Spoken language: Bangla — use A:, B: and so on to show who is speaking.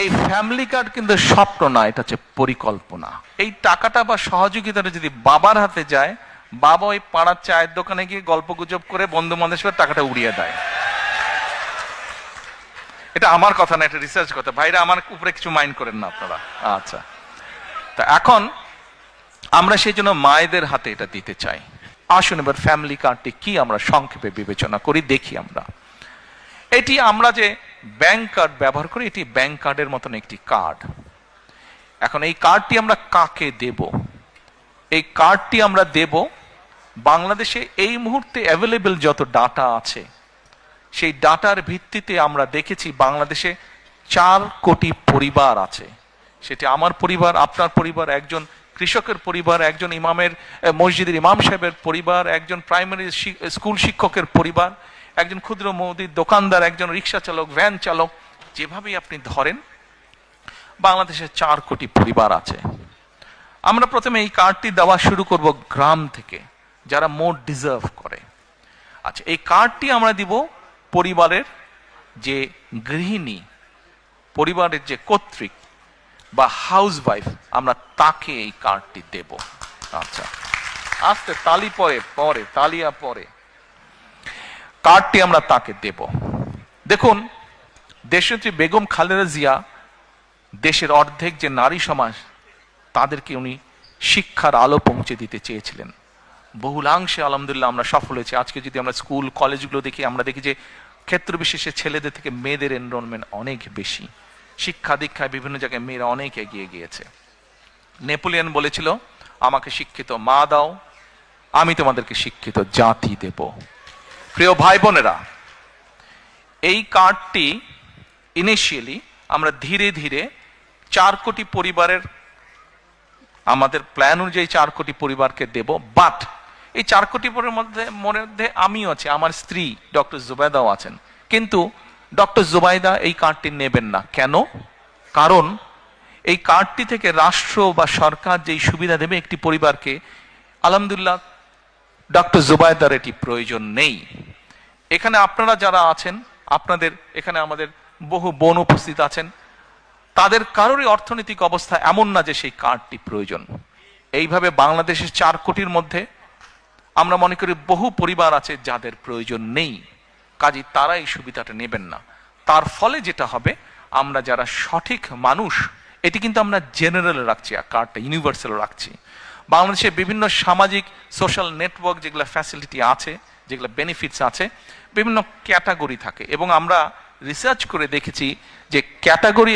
A: এই ফ্যামিলি কার্ড কিন্তু স্বপ্ন না, এটা হচ্ছে পরিকল্পনা। এই টাকাটা বা সহযোগিতাটা যদি বাবার হাতে যায়, বাবা ওই পাড়ার চায়ের দোকানে গিয়ে গল্প গুজব করে বন্ধু বান্ধবের টাকাটা উড়িয়ে দেয়। এটা আমার কথা না, এটা রিসার্চ কথা। ভাইরা আমার উপরে কিছু মাইন্ড করেন না আপনারা। আচ্ছা, তা এখন আমরা সেই জন্য মায়েদের হাতে এটা দিতে চাই। আসুন এবার ফ্যামিলি কার্ডটি কি আমরা সংক্ষেপে বিবেচনা করি, দেখি আমরা। এটি আমরা যে ব্যাংক কার্ড ব্যবহার করি, এটি ব্যাংক কার্ডের মতন একটি কার্ড। এখন এই কার্ডটি আমরা কাকে দেব? এই কার্ডটি আমরা দেব বাংলাদেশে এই মুহূর্তে অ্যাভেলেবল যত ডাটা আছে, সেই ডাটার ভিত্তিতে আমরা দেখেছি বাংলাদেশে 4 কোটি পরিবার আছে। সেটি আমার পরিবার, আপনার পরিবার, একজন কৃষকের পরিবার, একজন ইমামের মসজিদের ইমাম সাহেবের পরিবার, একজন প্রাইমারি স্কুল শিক্ষকের পরিবার, একজন ক্ষুদ্র মুদির দোকানদার, একজন রিক্সা চালক, ভ্যান চালক, যেভাবেই আপনি ধরেন বাংলাদেশে 4 কোটি পরিবার আছে। আমরা প্রথমে এই কার্ডটি দেওয়া শুরু করব গ্রাম থেকে, যারা মোর ডিজার্ভ করে। আচ্ছা, এই কার্ডটি আমরা দিব পরিবারের যে গৃহিণী, পরিবারের যে কর্ত্রী বা হাউস ওয়াইফ, আমরা তাকে এই কার্ডটি দেব। আচ্ছা, আস্তে তালি পরে তালিয়া পরে কার্ডটি আমরা তাকে দেব। দেখুন, দেশনেত্রী বেগম খালেদা জিয়া দেশের অর্ধেক যে নারী সমাজ, তাদেরকে উনি শিক্ষার আলো পৌঁছে দিতে চেয়েছিলেন। বহুলাংশে আলহামদুলিল্লাহ আমরা সফল হয়েছি। আজকে যদি আমরা স্কুল কলেজগুলো দেখি, আমরা দেখি যে ক্ষেত্র বিশেষে ছেলেদের থেকে মেয়েদের এনরোলমেন্ট অনেক বেশি। শিক্ষা দীক্ষায় বিভিন্ন জায়গায় মেয়েরা অনেক এগিয়ে গিয়েছে। নেপোলিয়ন বলেছিল, আমাকে শিক্ষিত মা দাও, আমি তোমাদেরকে শিক্ষিত জাতি দেব। প্রিয় ভাই বোনেরা, এই কার্ডটি ইনিশিয়ালি আমরা ধীরে ধীরে 4 কোটি পরিবারের, আমাদের প্ল্যান অনুযায়ী 4 কোটি পরিবারকে দেব। বাট এই 4 কোটি পরিবারের মধ্যে আমিও আছি, আমার স্ত্রী ডক্টর জুবাইদাও আছেন। কিন্তু ডক্টর জুবাইদা এই কার্ডটি নেবেন না। কেন? কারণ এই কার্ডটি থেকে রাষ্ট্র বা সরকার যেই সুবিধা দেবে একটি পরিবারকে, আলহামদুলিল্লাহ ডক্টর জুবাইদার এটি প্রয়োজন নেই। এখানে আপনারা যারা আছেন, আপনাদের এখানে আমাদের বহু বোন উপস্থিত আছেন, তাদের কারোরই অর্থনৈতিক অবস্থা এমন না যে সেই কার্ডটি প্রয়োজন। এইভাবে বাংলাদেশের 4 কোটির মধ্যে আমরা মনে করি বহু পরিবার আছে যাদের প্রয়োজন নেই, কাজেই তারা এই সুবিধাটা নেবেন না। তার ফলে যেটা হবে, আমরা যারা সঠিক মানুষ, এটি কিন্তু আমরা জেনারেল রাখছি, কার্ডটা ইউনিভার্সাল রাখছি। বাংলাদেশের বিভিন্ন সামাজিক সোশ্যাল নেটওয়ার্ক যেগুলো ফ্যাসিলিটি আছে, যেগুলো বেনিফিটস আছে, বিভিন্ন ক্যাটাগরি থাকে, এবং আমরা রিসার্চ করে দেখেছি যে ক্যাটাগরি